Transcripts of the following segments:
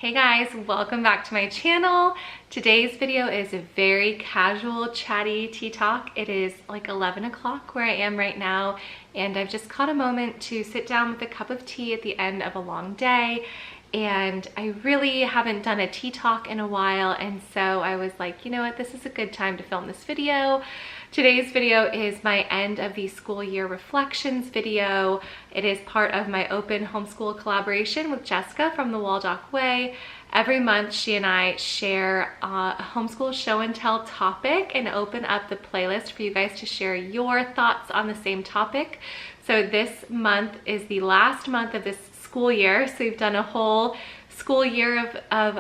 Hey guys, welcome back to my channel. Today's video is a very casual, chatty tea talk. It is like 11 o'clock where I am right now, and I've just caught a moment to sit down with a cup of tea at the end of a long day. And I really haven't done a tea talk in a while, and so I was like, you know what, this is a good time to film this video. Today's video is my end of the school year reflections video. It is part of my open homeschool collaboration with Jessica from the Waldock Way. Every month she and I share a homeschool show and tell topic and open up the playlist for you guys to share your thoughts on the same topic. So this month is the last month of this school year. So we've done a whole school year of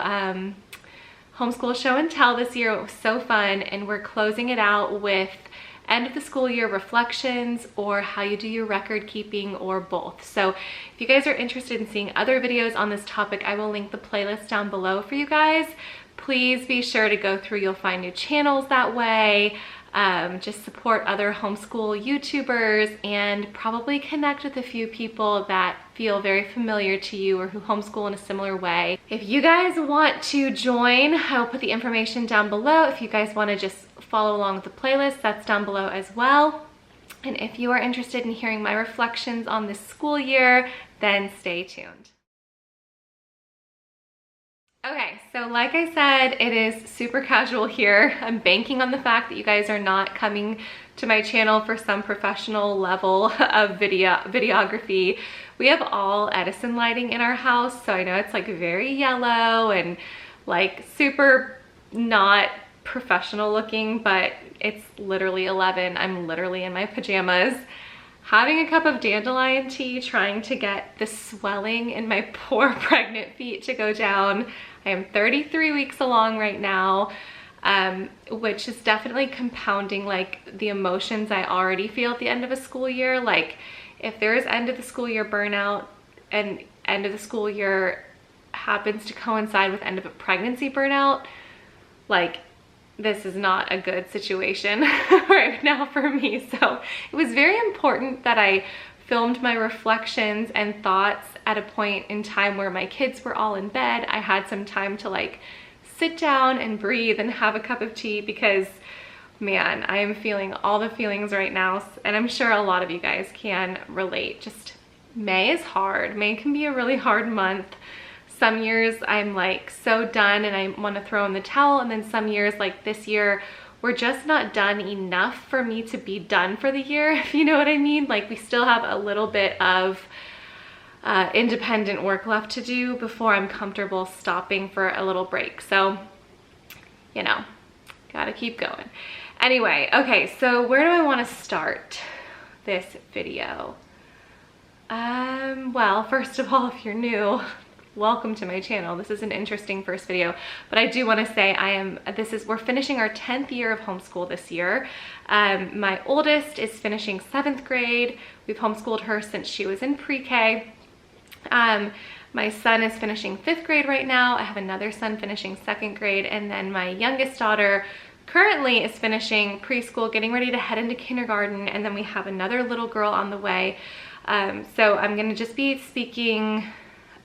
homeschool show and tell this year. It was so fun, and we're closing it out with end of the school year reflections, or how you do your record keeping, or both. So if you guys are interested in seeing other videos on this topic, I will link the playlist down below for you guys. Please be sure to go through. You'll find new channels that way. Just support other homeschool YouTubers and probably connect with a few people that feel very familiar to you or who homeschool in a similar way. If you guys want to join, I'll put the information down below. If you guys want to just follow along with the playlist, that's down below as well. And if you are interested in hearing my reflections on this school year, then stay tuned. Okay, so like I said, it is super casual here. I'm banking on the fact that you guys are not coming to my channel for some professional level of videography. We have all Edison lighting in our house, so I know it's like very yellow and like super not professional looking, but it's literally 11. I'm literally in my pajamas, having a cup of dandelion tea, trying to get the swelling in my poor pregnant feet to go down. I am 33 weeks along right now, which is definitely compounding like the emotions I already feel at the end of a school year. Like if there is end of the school year burnout and end of the school year happens to coincide with end of a pregnancy burnout, like this is not a good situation right now for me. So it was very important that I filmed my reflections and thoughts at a point in time where my kids were all in bed. I had some time to like sit down and breathe and have a cup of tea, because man, I am feeling all the feelings right now, and I'm sure a lot of you guys can relate. Just May is hard. May can be a really hard month. Some years I'm like so done and I want to throw in the towel, and then some years like this year we're just not done enough for me to be done for the year, if you know what I mean. Like we still have a little bit of independent work left to do before I'm comfortable stopping for a little break. So, you know, gotta keep going. Anyway, okay, so where do I want to start this video? Well, first of all, if you're new, welcome to my channel. This is an interesting first video, but I do want to say we're finishing our 10th year of homeschool this year. My oldest is finishing 7th grade. We've homeschooled her since she was in pre-K. My son is finishing 5th grade right now. I have another son finishing 2nd grade, and then my youngest daughter currently is finishing preschool, getting ready to head into kindergarten, and then we have another little girl on the way. So I'm going to just be speaking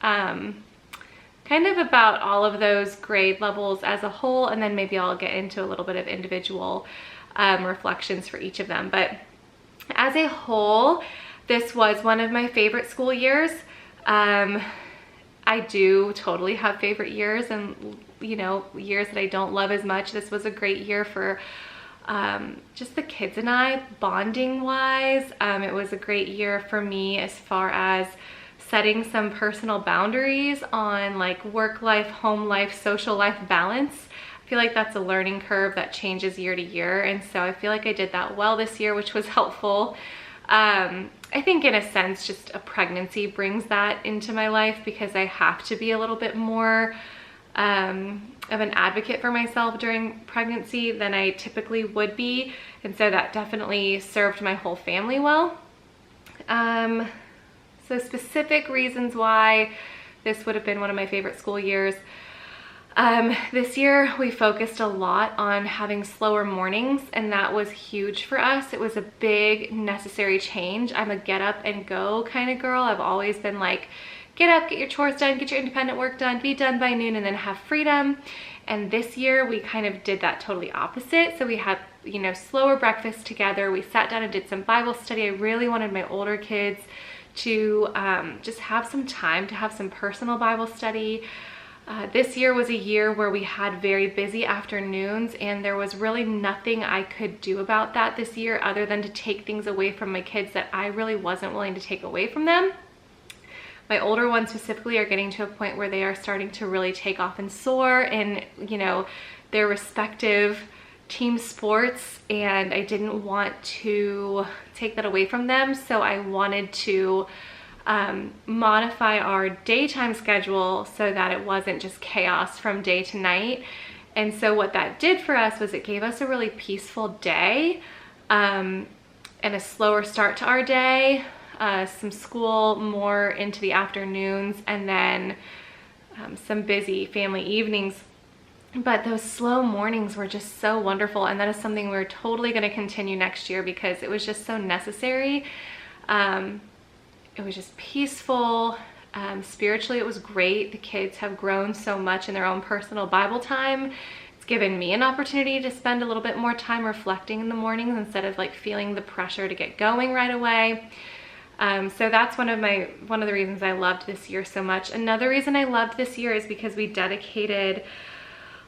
kind of about all of those grade levels as a whole, and then maybe I'll get into a little bit of individual reflections for each of them. But as a whole, this was one of my favorite school years. I do totally have favorite years and, you know, years that I don't love as much. This was a great year for just the kids and I, bonding wise. It was a great year for me as far as setting some personal boundaries on like work life, home life, social life balance. I feel like that's a learning curve that changes year to year, and so I feel like I did that well this year, which was helpful. I think in a sense just a pregnancy brings that into my life, because I have to be a little bit more of an advocate for myself during pregnancy than I typically would be, and so that definitely served my whole family well. So specific reasons why this would have been one of my favorite school years. This year we focused a lot on having slower mornings, and that was huge for us. It was a big necessary change. I'm a get up and go kind of girl. I've always been like get up, get your chores done, get your independent work done, be done by noon, and then have freedom. And this year we kind of did that totally opposite. So we had, you know, slower breakfast together. We sat down and did some Bible study. I really wanted my older kids to just have some time to have some personal Bible study. This year was a year where we had very busy afternoons, and there was really nothing I could do about that this year other than to take things away from my kids that I really wasn't willing to take away from them. My older ones specifically are getting to a point where they are starting to really take off and soar in, you know, their respective team sports, and I didn't want to take that away from them. So I wanted to modify our daytime schedule so that it wasn't just chaos from day to night. And so what that did for us was it gave us a really peaceful day and a slower start to our day. Some school more into the afternoons, and then some busy family evenings. But those slow mornings were just so wonderful, and that is something we're totally going to continue next year because it was just so necessary. It was just peaceful. Spiritually, it was great. The kids have grown so much in their own personal Bible time. It's given me an opportunity to spend a little bit more time reflecting in the mornings instead of like feeling the pressure to get going right away. So that's one of the reasons I loved this year so much. Another reason I loved this year is because we dedicated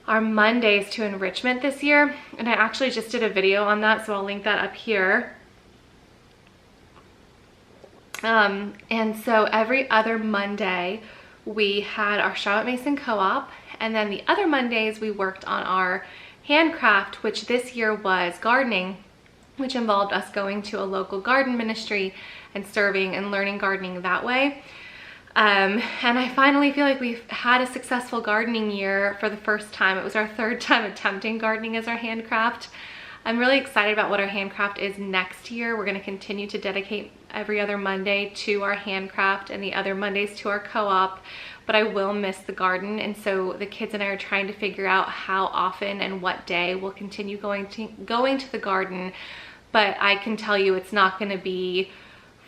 our Mondays to enrichment this year. And I actually just did a video on that, so I'll link that up here. And so every other Monday we had our Charlotte Mason co-op, and then the other Mondays we worked on our handcraft, which this year was gardening, which involved us going to a local garden ministry and serving and learning gardening that way. And I finally feel like we've had a successful gardening year for the first time. It was our third time attempting gardening as our handcraft. I'm really excited about what our handcraft is next year. We're going to continue to dedicate every other Monday to our handcraft and the other Mondays to our co-op, but I will miss the garden. And so the kids and I are trying to figure out how often and what day we'll continue going to the garden. But I can tell you it's not going to be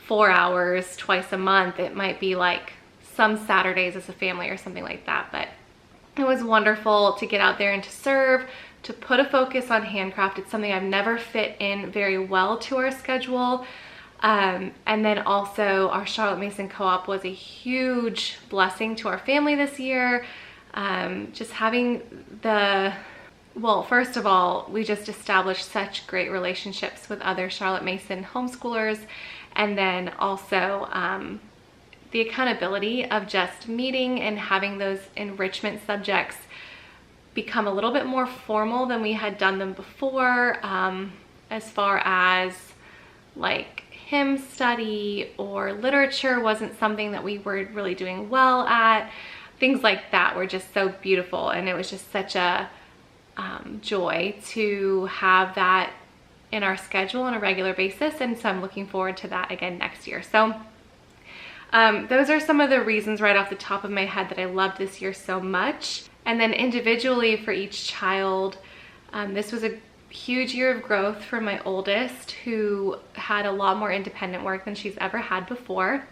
4 hours twice a month. It might be like some Saturdays as a family or something like that. But it was wonderful to get out there and to serve, to put a focus on handcraft. It's something I've never fit in very well to our schedule. And then also our Charlotte Mason co-op was a huge blessing to our family this year. Just having well, first of all, we just established such great relationships with other Charlotte Mason homeschoolers. And then also the accountability of just meeting and having those enrichment subjects become a little bit more formal than we had done them before, as far as like hymn study or literature wasn't something that we were really doing well at. Things like that were just so beautiful, and it was just such a joy to have that in our schedule on a regular basis, and so I'm looking forward to that again next year. So those are some of the reasons right off the top of my head that I loved this year so much. And then individually for each child, this was a huge year of growth for my oldest, who had a lot more independent work than she's ever had before.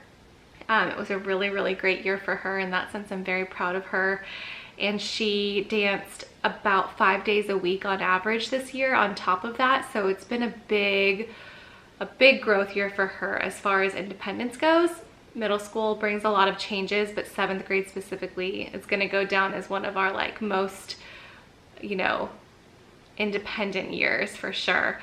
It was a really, really great year for her. In that sense, I'm very proud of her. And she danced about 5 days a week on average this year on top of that. So it's been a big growth year for her as far as independence goes. Middle school brings a lot of changes, but 7th grade specifically is going to go down as one of our like most, you know, independent years for sure.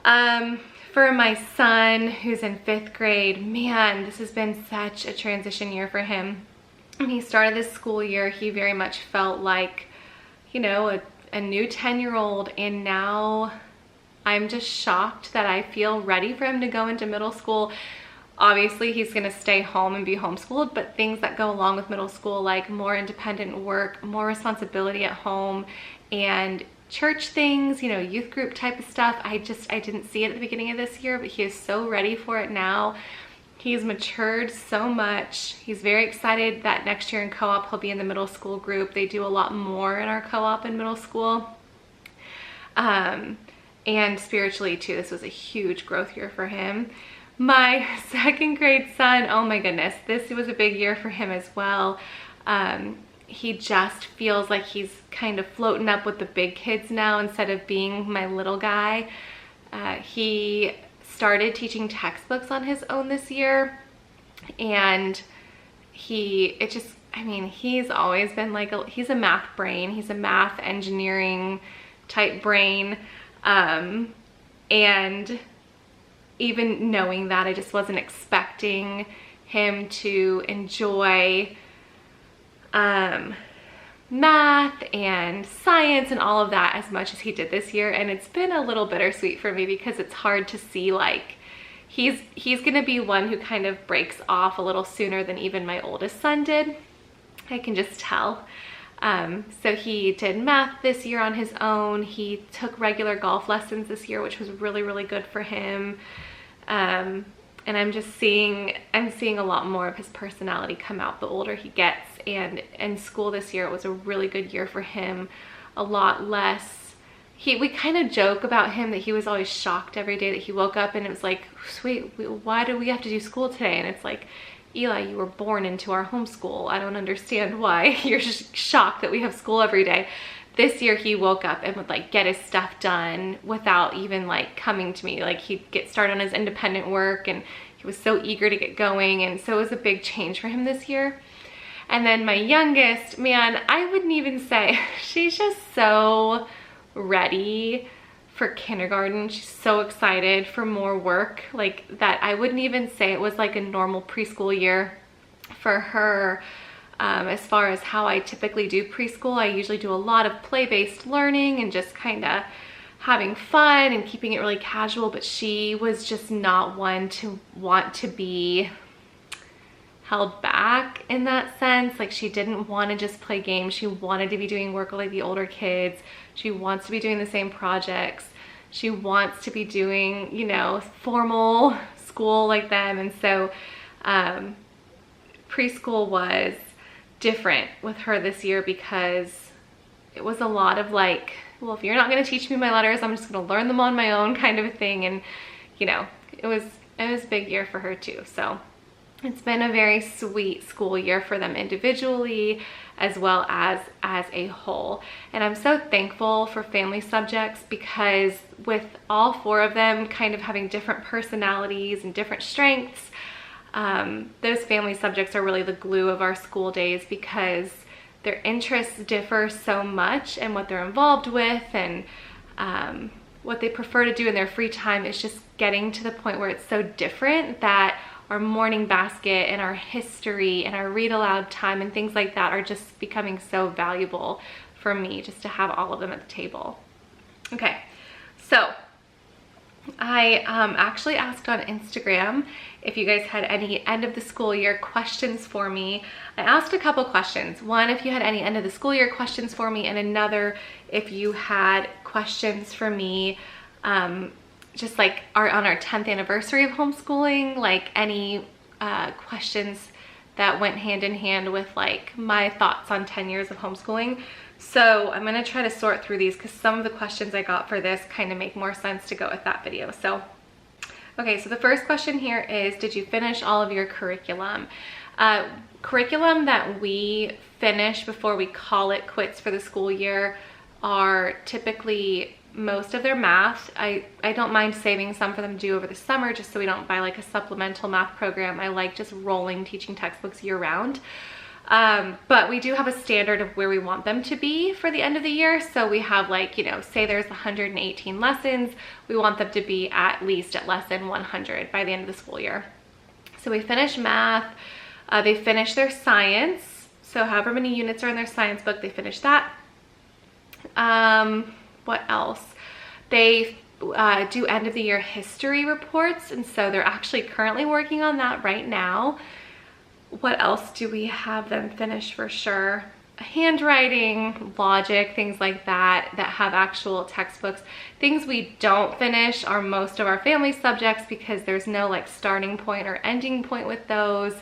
For my son who's in 5th grade, man, this has been such a transition year for him. When he started this school year, he very much felt like, you know, a new 10-year-old, and now I'm just shocked that I feel ready for him to go into middle school. Obviously, he's going to stay home and be homeschooled, but things that go along with middle school, like more independent work, more responsibility at home, and church things, you know, youth group type of stuff, I didn't see it at the beginning of this year, but he is so ready for it now. He's matured so much. He's very excited that next year in co-op he'll be in the middle school group. They do a lot more in our co-op in middle school. And spiritually too, this was a huge growth year for him. My second grade son, oh my goodness, this was a big year for him as well. He just feels like he's kind of floating up with the big kids now instead of being my little guy. He started teaching textbooks on his own this year, and he's always been like, he's a math brain. He's a math engineering type brain. And even knowing that, I just wasn't expecting him to enjoy math and science and all of that as much as he did this year. And it's been a little bittersweet for me because it's hard to see, like, he's gonna be one who kind of breaks off a little sooner than even my oldest son did. I can just tell. So he did math this year on his own. He took regular golf lessons this year, which was really, really good for him. And I'm seeing a lot more of his personality come out the older he gets. And in school this year, it was a really good year for him. A lot less, we kind of joke about him that he was always shocked every day that he woke up and it was like, sweet, why do we have to do school today? And it's like, Eli, you were born into our homeschool. I don't understand why you're just shocked that we have school every day. This year he woke up and would like get his stuff done without even like coming to me. Like he'd get started on his independent work and he was so eager to get going. And so it was a big change for him this year. And then my youngest, man, I wouldn't even say, she's just so ready for kindergarten. She's so excited for more work like that. I wouldn't even say it was like a normal preschool year for her. As far as how I typically do preschool, I usually do a lot of play-based learning and just kind of having fun and keeping it really casual, but she was just not one to want to be held back in that sense. Like she didn't want to just play games. She wanted to be doing work like the older kids. She wants to be doing the same projects. She wants to be doing, you know, formal school like them. And so preschool was different with her this year because it was a lot of like, well, if you're not going to teach me my letters, I'm just going to learn them on my own kind of a thing. And, you know, it was a big year for her too. So it's been a very sweet school year for them individually as well as a whole. And I'm so thankful for family subjects because with all four of them kind of having different personalities and different strengths, those family subjects are really the glue of our school days because their interests differ so much and what they're involved with and what they prefer to do in their free time is just getting to the point where it's so different that our morning basket and our history and our read aloud time and things like that are just becoming so valuable for me just to have all of them at the table. Okay, so I actually asked on Instagram if you guys had any end of the school year questions for me. I asked a couple questions. One, if you had any end of the school year questions for me, and another, if you had questions for me just like on our 10th anniversary of homeschooling, like any questions that went hand in hand with like my thoughts on 10 years of homeschooling. So I'm gonna try to sort through these because some of the questions I got for this kind of make more sense to go with that video. So, okay, so the first question here is, did you finish all of your curriculum? Curriculum that we finish before we call it quits for the school year are typically most of their math. I don't mind saving some for them to do over the summer just so we don't buy like a supplemental math program. I like just rolling teaching textbooks year round. But we do have a standard of where we want them to be for the end of the year. So we have like, you know, say there's 118 lessons, we want them to be at least at lesson 100 by the end of the school year. So we finish math, they finish their science. So however many units are in their science book, they finish that. What else? They do end of the year history reports, and so they're actually currently working on that right now. What else do we have them finish for sure? Handwriting, logic, things like that have actual textbooks. Things we don't finish are most of our family subjects because there's no like starting point or ending point with those.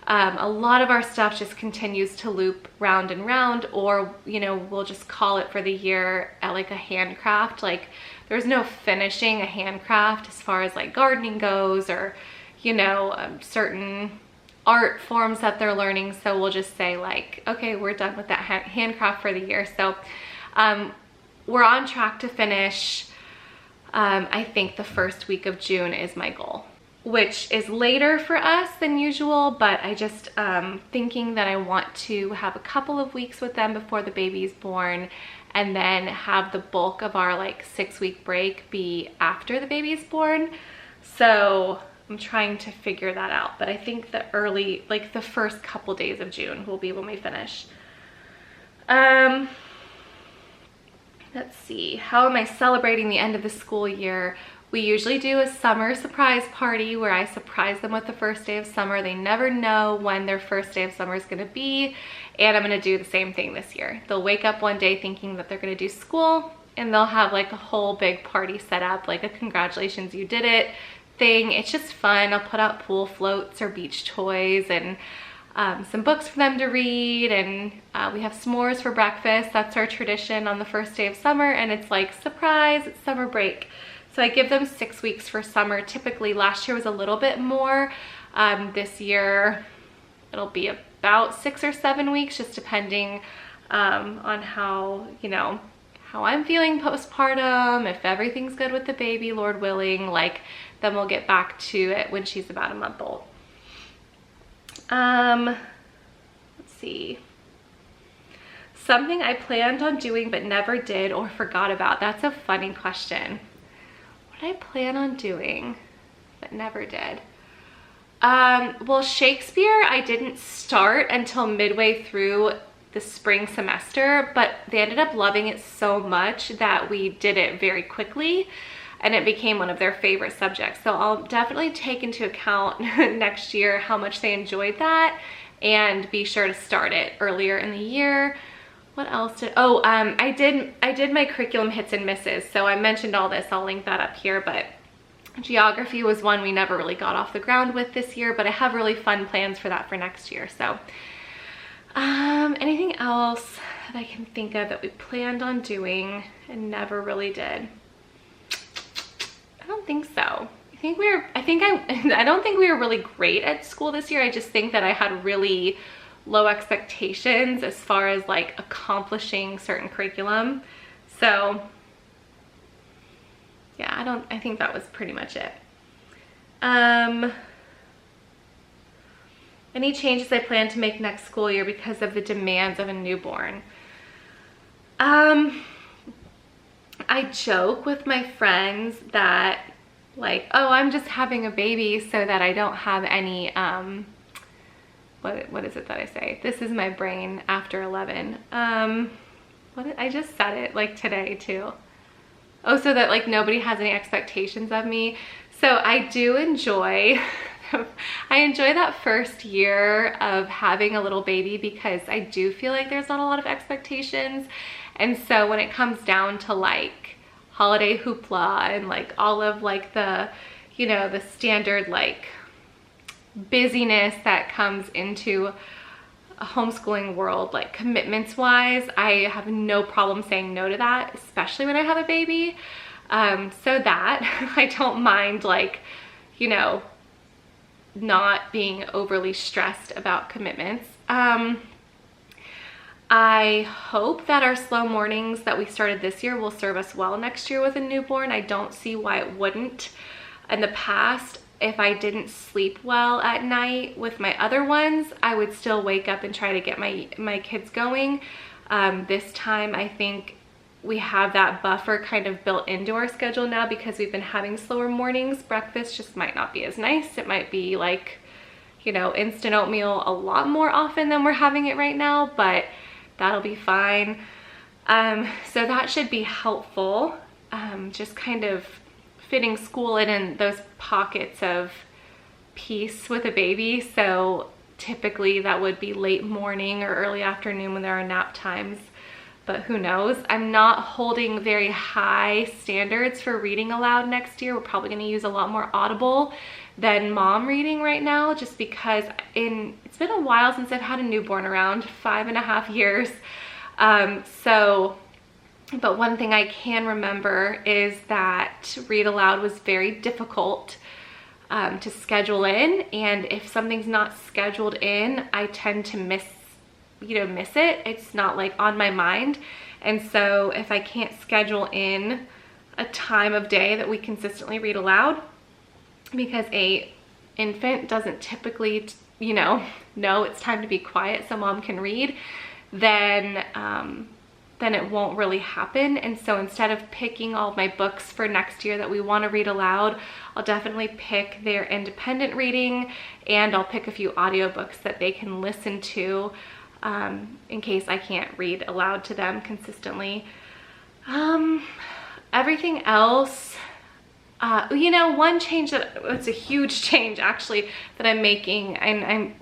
A lot of our stuff just continues to loop round and round, or, you know, we'll just call it for the year at like a handcraft. Like there's no finishing a handcraft as far as like gardening goes or you know, certain art forms that they're learning. So we'll just say like, okay, we're done with that handcraft for the year. So we're on track to finish, I think the first week of June is my goal, which is later for us than usual, but I just thinking that I want to have a couple of weeks with them before the baby's born, and then have the bulk of our like 6-week break be after the baby's born. So I'm trying to figure that out, but I think the early, like the first couple days of June will be when we finish. Let's see, how am I celebrating the end of the school year? We usually do a summer surprise party where I surprise them with the first day of summer. They never know when their first day of summer is gonna be, and I'm gonna do the same thing this year. They'll wake up one day thinking that they're gonna do school, and they'll have like a whole big party set up, like a congratulations you did it thing. It's just fun. I'll put out pool floats or beach toys and some books for them to read, and we have s'mores for breakfast. That's our tradition on the first day of summer, and it's like, surprise, it's summer break. So I give them 6 weeks for summer. Typically, last year was a little bit more. This year, it'll be about 6 or 7 weeks, just depending on how, you know, how I'm feeling postpartum, if everything's good with the baby, Lord willing, like, then we'll get back to it when she's about a month old. Let's see. Something I planned on doing but never did or forgot about. That's a funny question. What did I plan on doing but never did? Well, Shakespeare I didn't start until midway through the spring semester, but they ended up loving it so much that we did it very quickly, and it became one of their favorite subjects. So I'll definitely take into account next year how much they enjoyed that, and be sure to start it earlier in the year. What else did, I did my curriculum hits and misses. So I mentioned all this, I'll link that up here, but geography was one we never really got off the ground with this year, but I have really fun plans for that for next year. So anything else that I can think of that we planned on doing and never really did? I don't think so. I don't think we were really great at school this year. I just think that I had really low expectations as far as like accomplishing certain curriculum. So yeah, I think that was pretty much it. Any changes I plan to make next school year because of the demands of a newborn? I joke with my friends that like, oh, I'm just having a baby so that I don't have any, what is it that I say? This is my brain after 11. I just said it like today too. Oh, so that like nobody has any expectations of me. So I do enjoy, I enjoy that first year of having a little baby because I do feel like there's not a lot of expectations. And so when it comes down to like holiday hoopla and like all of like the, you know, the standard like busyness that comes into a homeschooling world, like commitments wise, I have no problem saying no to that, especially when I have a baby. So that I don't mind like, you know, not being overly stressed about commitments. I hope that our slow mornings that we started this year will serve us well next year with a newborn. I don't see why it wouldn't. In the past, if I didn't sleep well at night with my other ones, I would still wake up and try to get my kids going. This time, I think we have that buffer kind of built into our schedule now because we've been having slower mornings. Breakfast just might not be as nice. It might be like, you know, instant oatmeal a lot more often than we're having it right now, but that'll be fine. So that should be helpful. Just kind of fitting school in those pockets of peace with a baby. So typically that would be late morning or early afternoon when there are nap times, but who knows? I'm not holding very high standards for reading aloud next year. We're probably gonna use a lot more Audible than mom reading right now, just because it's been a while since I've had a newborn around, 5.5 years. But one thing I can remember is that read aloud was very difficult to schedule in. And if something's not scheduled in, I tend to miss it. It's not like on my mind. And so if I can't schedule in a time of day that we consistently read aloud, because a infant doesn't typically, know it's time to be quiet so mom can read, then it won't really happen. And so instead of picking all of my books for next year that we want to read aloud, I'll definitely pick their independent reading, and I'll pick a few audiobooks that they can listen to in case I can't read aloud to them consistently. Everything else, one change it's a huge change actually that I'm making, and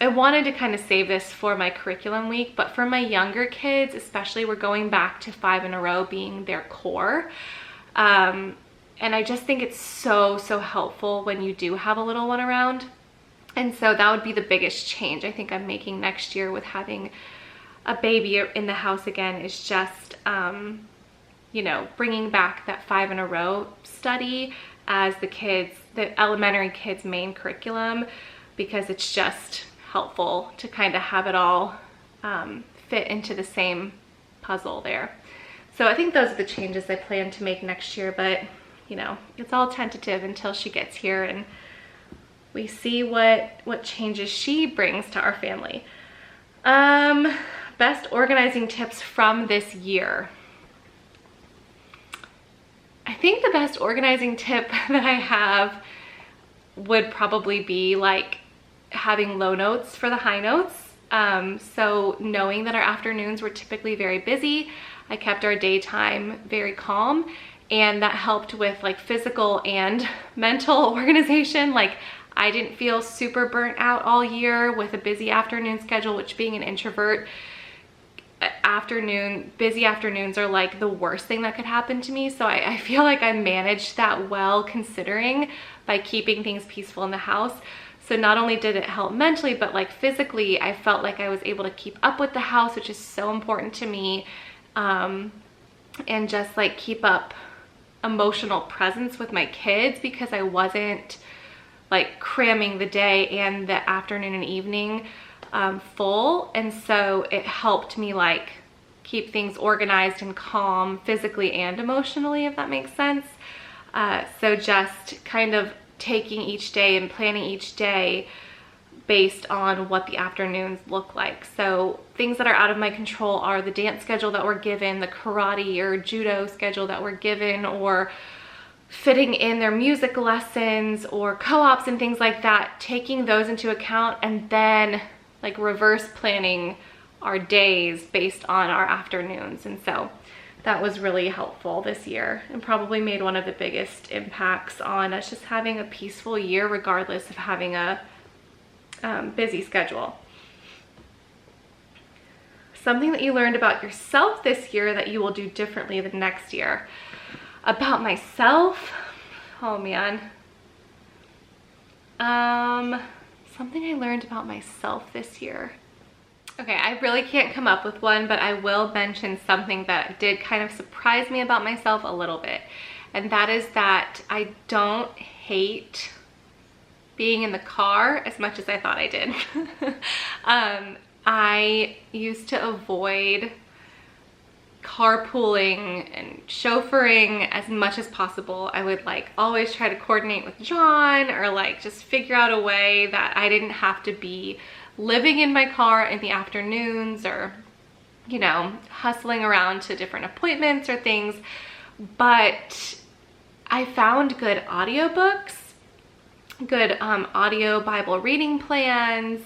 I wanted to kind of save this for my curriculum week, but for my younger kids especially, we're going back to 5 in a row being their core. And I just think it's so helpful when you do have a little one around. And so that would be the biggest change I think I'm making next year with having a baby in the house again, is just, bringing back that 5 in a row study as the elementary kids' main curriculum, because it's just helpful to kind of have it all fit into the same puzzle there. So I think those are the changes I plan to make next year, but it's all tentative until she gets here and we see what changes she brings to our family. Best organizing tips from this year. I think the best organizing tip that I have would probably be like having low notes for the high notes. So knowing that our afternoons were typically very busy, I kept our daytime very calm, and that helped with like physical and mental organization. Like I didn't feel super burnt out all year with a busy afternoon schedule, which being an introvert, busy afternoons are like the worst thing that could happen to me. So I feel like I managed that well, considering, by keeping things peaceful in the house. So not only did it help mentally, but like physically, I felt like I was able to keep up with the house, which is so important to me. And just like keep up emotional presence with my kids, because I wasn't like cramming the day and the afternoon and evening full. And so it helped me like keep things organized and calm physically and emotionally, if that makes sense. So just kind of taking each day and planning each day based on what the afternoons look like. So things that are out of my control are the dance schedule that we're given, the karate or judo schedule that we're given, or fitting in their music lessons or co-ops and things like that, taking those into account, and then like reverse planning our days based on our afternoons. And so that was really helpful this year, and probably made one of the biggest impacts on us just having a peaceful year regardless of having a busy schedule. Something that you learned about yourself this year that you will do differently the next year. About myself, oh man. Something I learned about myself this year. Okay, I really can't come up with one, but I will mention something that did kind of surprise me about myself a little bit. And that is that I don't hate being in the car as much as I thought I did. I used to avoid carpooling and chauffeuring as much as possible. I would like always try to coordinate with John, or like just figure out a way that I didn't have to be living in my car in the afternoons, or hustling around to different appointments or things. But I found good audiobooks, good audio Bible reading plans,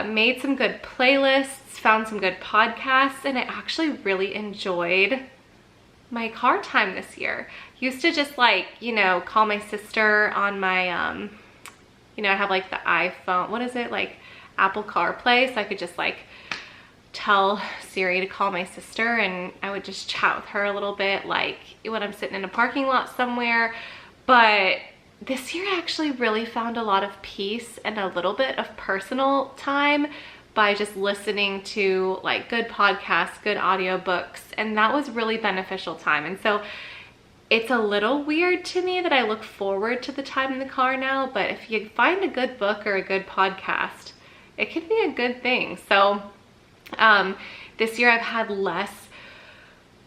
made some good playlists, found some good podcasts, and I actually really enjoyed my car time this year. Used to just like, call my sister on my, I have like the iPhone, what is it, like Apple CarPlay, so I could just like tell Siri to call my sister, and I would just chat with her a little bit, like when I'm sitting in a parking lot somewhere. But this year I actually really found a lot of peace and a little bit of personal time by just listening to like good podcasts, good audiobooks, and that was really beneficial time. And so it's a little weird to me that I look forward to the time in the car now, but if you find a good book or a good podcast, it could be a good thing. So this year I've had less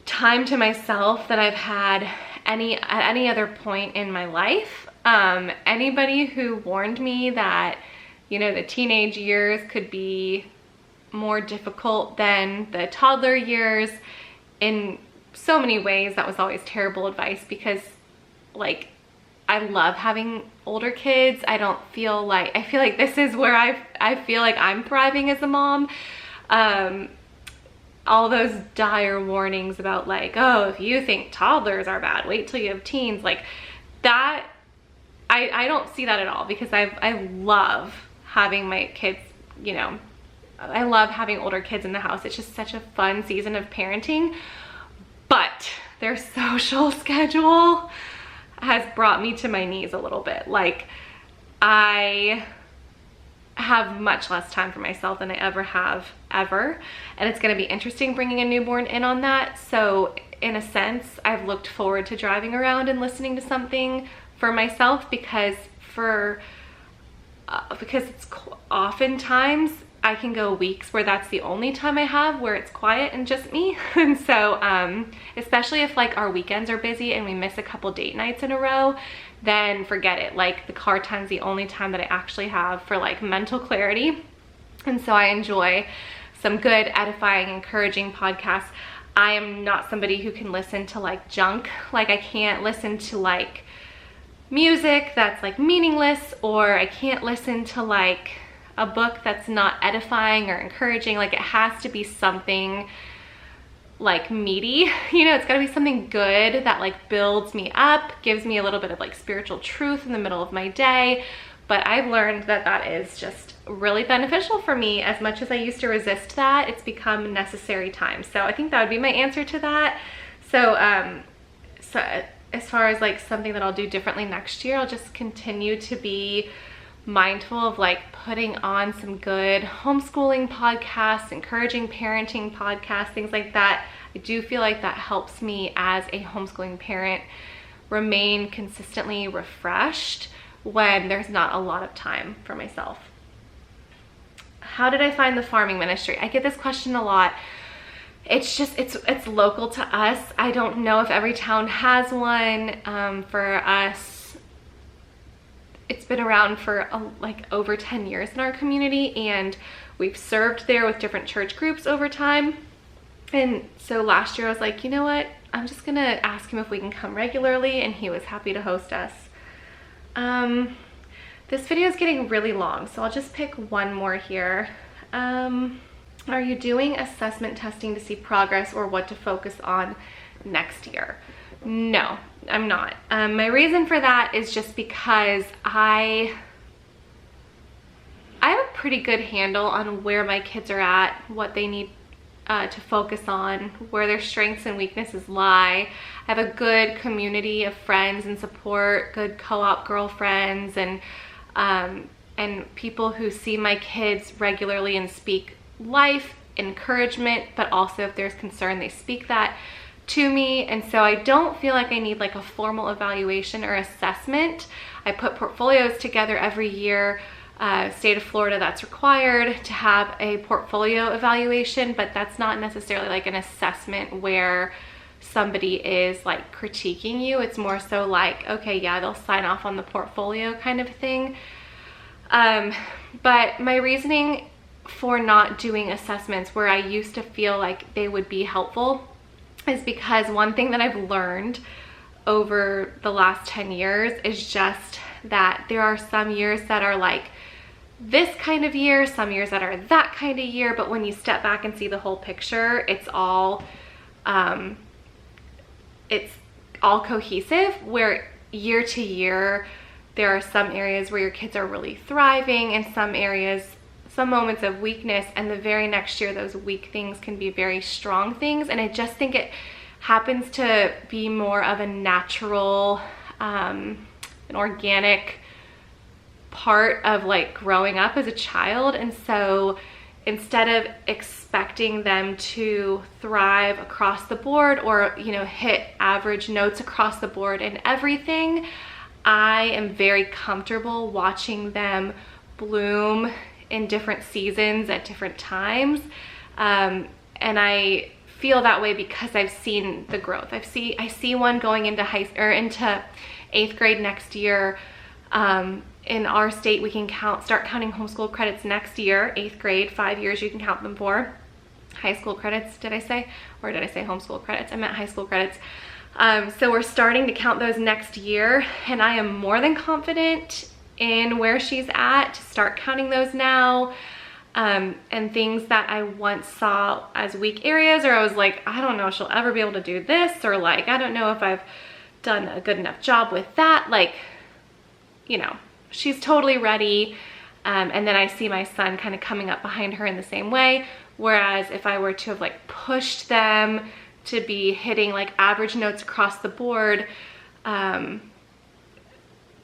time to myself than I've had at any other point in my life. Anybody who warned me that, you know, the teenage years could be more difficult than the toddler years in so many ways, that was always terrible advice, because like I love having older kids. I feel like this is where I feel like I'm thriving as a mom. All those dire warnings about like, oh, if you think toddlers are bad, wait till you have teens, like that, I don't see that at all, because I love having my kids, you know, I love having older kids in the house. It's just such a fun season of parenting. But their social schedule has brought me to my knees a little bit. Like, I have much less time for myself than I ever have, ever. And it's gonna be interesting bringing a newborn in on that. So in a sense, I've looked forward to driving around and listening to something for myself, because it's oftentimes I can go weeks where that's the only time I have where it's quiet and just me. And so especially if like our weekends are busy and we miss a couple date nights in a row, then forget it. Like the car time's the only time that I actually have for like mental clarity. And so I enjoy some good, edifying, encouraging podcasts. I am not somebody who can listen to like junk. Like I can't listen to like music that's like meaningless, or I can't listen to like a book that's not edifying or encouraging. Like it has to be something like meaty, you know, it's gotta be something good that like builds me up, gives me a little bit of like spiritual truth in the middle of my day. But I've learned that that is just really beneficial for me. As much as I used to resist that, it's become necessary time. So I think that would be my answer to that. So as far as like something that I'll do differently next year, I'll just continue to be mindful of like putting on some good homeschooling podcasts, encouraging parenting podcasts, things like that. I do feel like that helps me as a homeschooling parent remain consistently refreshed when there's not a lot of time for myself. How did I find the farming ministry? I get this question a lot. It's just, it's local to us. I don't know if every town has one. For us, it's been around for like over 10 years in our community, and we've served there with different church groups over time. And so last year I was like, you know what? I'm just gonna ask him if we can come regularly, and he was happy to host us. This video is getting really long, so I'll just pick one more here. Are you doing assessment testing to see progress or what to focus on next year? No, I'm not. My reason for that is just because I have a pretty good handle on where my kids are at, what they need to focus on, where their strengths and weaknesses lie. I have a good community of friends and support, good co-op girlfriends, and people who see my kids regularly and speak life, encouragement, but also if there's concern, they speak that to me. And so I don't feel like I need like a formal evaluation or assessment. I put portfolios together every year. State of Florida, that's required to have a portfolio evaluation, but that's not necessarily like an assessment where somebody is like critiquing you. It's more so like, okay, yeah, they'll sign off on the portfolio kind of thing. But my reasoning for not doing assessments where I used to feel like they would be helpful is because one thing that I've learned over the last 10 years is just that there are some years that are like this kind of year, some years that are that kind of year, but when you step back and see the whole picture, it's all cohesive, where year to year there are some areas where your kids are really thriving and some areas, some moments of weakness, and the very next year those weak things can be very strong things. And I just think it happens to be more of a natural, an organic part of like growing up as a child. And so instead of expecting them to thrive across the board or, you know, hit average notes across the board in everything, I am very comfortable watching them bloom in different seasons at different times. And I feel that way because I've seen the growth. I see one going into into 8th grade next year. In our state, we can start counting homeschool credits next year. 8th grade, 5 years you can count them for. High school credits, did I say? Or did I say homeschool credits? I meant high school credits. So we're starting to count those next year, and I am more than confident in where she's at to start counting those now. And things that I once saw as weak areas, or I was like, I don't know if she'll ever be able to do this, or like, I don't know if I've done a good enough job with that. Like, you know, she's totally ready. And then I see my son kind of coming up behind her in the same way. Whereas if I were to have like pushed them to be hitting like average notes across the board,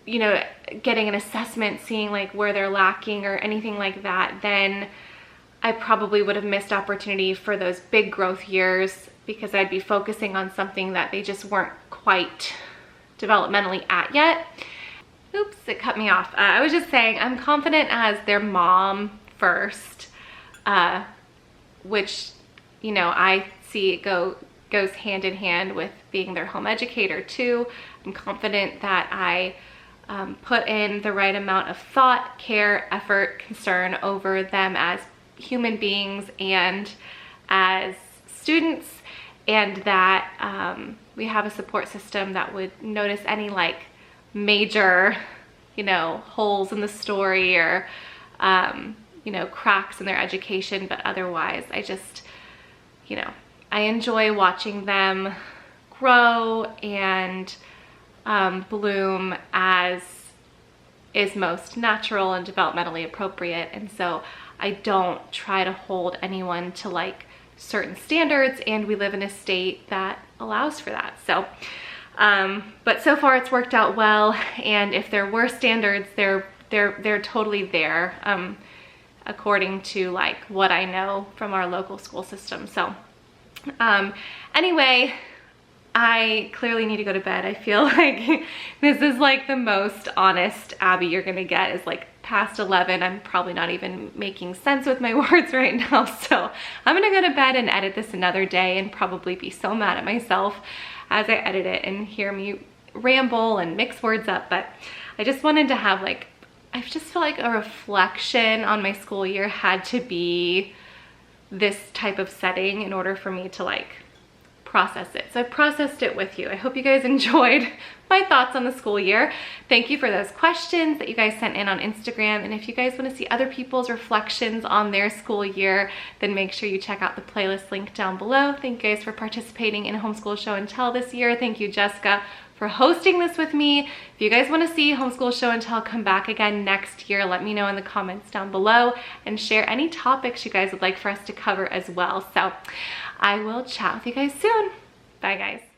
you know, getting an assessment, seeing like where they're lacking or anything like that, then I probably would have missed opportunity for those big growth years because I'd be focusing on something that they just weren't quite developmentally at yet. Oops, it cut me off. I was just saying I'm confident as their mom first, which, you know, I see it goes hand in hand with being their home educator too. I'm confident that I put in the right amount of thought, care, effort, concern over them as human beings and as students, and that we have a support system that would notice any like major, you know, holes in the story or, you know, cracks in their education. But otherwise, I just, you know, I enjoy watching them grow and bloom as is most natural and developmentally appropriate. And so I don't try to hold anyone to like certain standards, and we live in a state that allows for that. So but so far it's worked out well, and if there were standards, they're totally there, according to like what I know from our local school system. So anyway, I clearly need to go to bed. I feel like this is like the most honest Abby you're gonna get, is like past 11. I'm probably not even making sense with my words right now. So I'm gonna go to bed and edit this another day and probably be so mad at myself as I edit it and hear me ramble and mix words up. But I just wanted to have like, I just feel like a reflection on my school year had to be this type of setting in order for me to like process it. So I processed it with you. I hope you guys enjoyed my thoughts on the school year. Thank you for those questions that you guys sent in on Instagram. And if you guys want to see other people's reflections on their school year, then make sure you check out the playlist link down below. Thank you guys for participating in Homeschool Show and Tell this year. Thank you, Jessica, for hosting this with me. If you guys want to see Homeschool Show and Tell come back again next year, let me know in the comments down below and share any topics you guys would like for us to cover as well. So I will chat with you guys soon. Bye, guys.